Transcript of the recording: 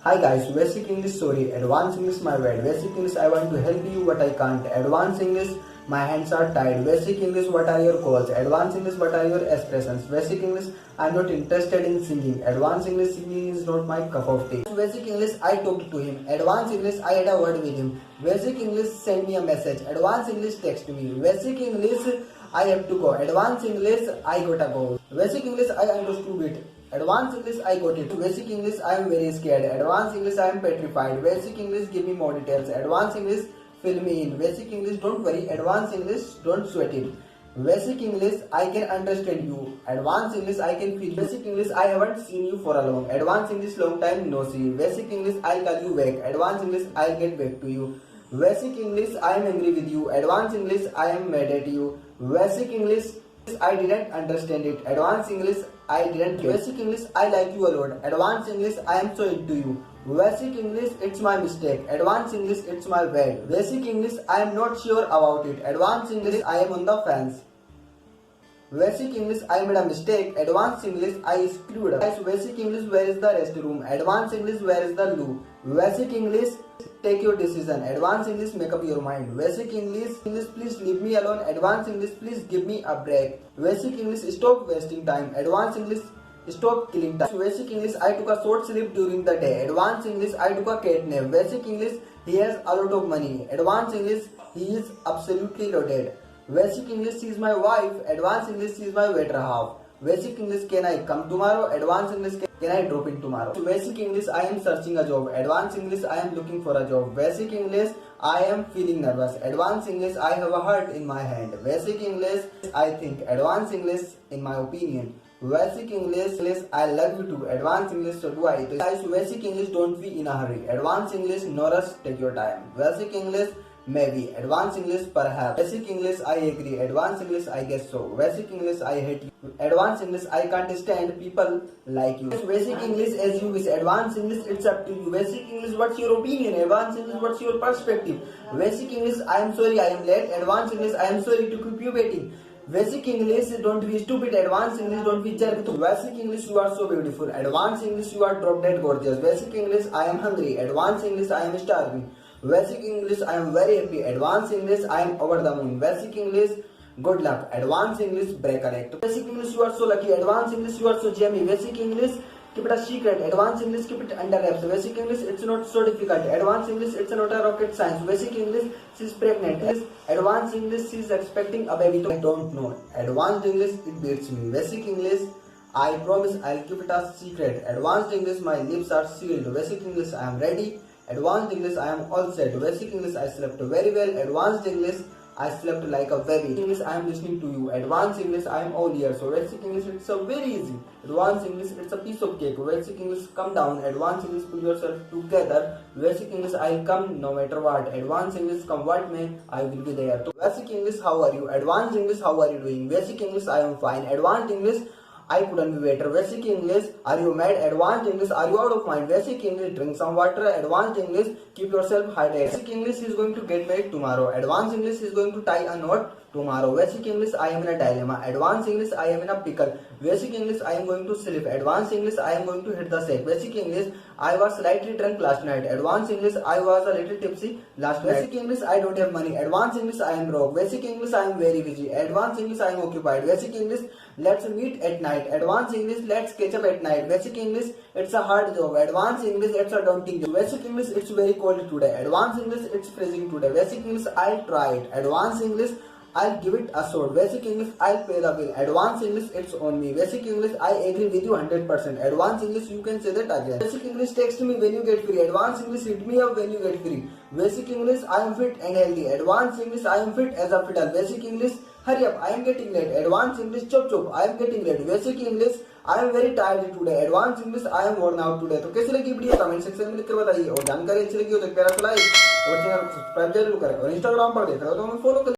Hi guys, basic English story, advanced English my bad, basic English I want to help you but I can't, advanced English my hands are tied, basic English what are your calls, advanced English what are your expressions, basic English I am not interested in singing, advanced English singing is not my cup of tea, basic English I talked to him, advanced English I had a word with him, basic English send me a message, advanced English text me, basic English I have to go, advanced English I gotta go, basic English I understood it. Advanced English I got it. Basic English I am very scared. Advanced English I am petrified. Basic English give me more details. Advanced English fill me in. Basic English don't worry. Advanced English don't sweat it. Basic English I can understand you. Advanced English I can feel you. Basic English I haven't seen you for a long. Advanced English long time no see. Basic English I'll call you back. Advanced English I'll get back to you. Basic English I am angry with you. Advanced English I am mad at you. Basic English I didn't understand it. Advanced English I didn't get. Basic English I like you a lot. Advanced English I am so into you. Basic English it's my mistake. Advanced English it's my bad. Basic English I am not sure about it. Advanced English I am on the fence. Basic English I made a mistake. Advanced English I screwed up. Guys, basic English where is the restroom? Advanced English where is the loo? Basic English take your decision. Advanced English make up your mind. Basic English please leave me alone. Advanced English please give me a break. Basic English stop wasting time. Advanced English stop killing time. Basic English I took a short sleep during the day. Advanced English I took a cat nap. Basic English he has a lot of money. Advanced English he is absolutely loaded. Basic English is my wife. Advanced English is my better half. Basic English can I come tomorrow? Advanced English can I drop in tomorrow? Basic English I am searching a job. Advanced English I am looking for a job. Basic English I am feeling nervous. Advanced English I have a heart in my hand. Basic English I think. Advanced English in my opinion. Basic English I love you too. Advanced English so do I. Guys, basic English don't be in a hurry. Advanced English no rush, take your time. Basic English maybe. Advanced English perhaps. Basic English I agree. Advanced English I guess so. Basic English I hate you. Advanced English I can't stand people like you. Basic English as you wish. Advanced English it's up to you. Basic English what's your opinion? Advanced English what's your perspective? Basic English I am sorry I am late. Advanced English I am sorry to keep you waiting. Basic English don't be stupid. Advanced English don't be jerk. Basic English you are so beautiful. Advanced English you are drop dead gorgeous. Basic English I am hungry. Advanced English I am starving. Basic English I am very happy. Advanced English I am over the moon. Basic English good luck. Advanced English break correct. Basic English you are so lucky. Advanced English you are so jammy. Basic English keep it a secret. Advanced English keep it under wraps. Basic English it's not so difficult. Advanced English it's not a rocket science. Basic English she is pregnant. Advanced English she is expecting a baby. I don't know. Advanced English it beats me. Basic English I promise I'll keep it a secret. Advanced English my lips are sealed. Basic English I am ready. Advanced English I am all set. Basic English I slept very well. Advanced English I slept like a baby. English I am listening to you. Advanced English I am all ears. So basic English it's a very easy. Advanced English it's a piece of cake. Basic English come down. Advanced English pull yourself together. Basic English I'll come no matter what. Advanced English come what may I will be there. So basic English how are you? Advanced English how are you doing? Basic English I am fine. Advanced English I couldn't be better. Basic English, are you mad? Advanced English, are you out of mind? Basic English, drink some water. Advanced English, keep yourself hydrated. Basic English is going to get married tomorrow. Advanced English is going to tie a knot tomorrow. Basic English, I am in a dilemma. Advanced English, I am in a pickle. Basic English, I am going to sleep. Advanced English, I am going to hit the sack. Basic English, I was slightly drunk last night. Advanced English, I was a little tipsy last night. Basic English, I don't have money. Advanced English, I am broke. Basic English, I am very busy. Advanced English, I am occupied. Basic English, let's meet at night. Advanced English, let's catch up at night. Basic English, it's a hard job. Advanced English, it's a daunting job. Basic English, it's very cold today. Advanced English, it's freezing today. Basic English, I'll try it. Advanced English, I'll give it a shot. Basic English, I'll pay the bill. Advanced English, it's on me. Basic English, I agree with you 100%. Advanced English, you can say that again. Basic English, text me when you get free. Advanced English, hit me up when you get free. Basic English, I am fit and healthy. Advanced English, I am fit as a fiddle. Basic English, hurry up, I am getting late. Advanced English, chop chop, I am getting late. Basic English, I am very tired today. Advanced English, I am worn out today. तो कैसी लगी video comment section में लिखकर बताइए और जानकारी अच्छी लगी हो तो प्यारा सा लाइक और चैनल को सब्सक्राइब जरूर करें और इंस्टाग्राम पर देख रहे हो तो हमें फॉलो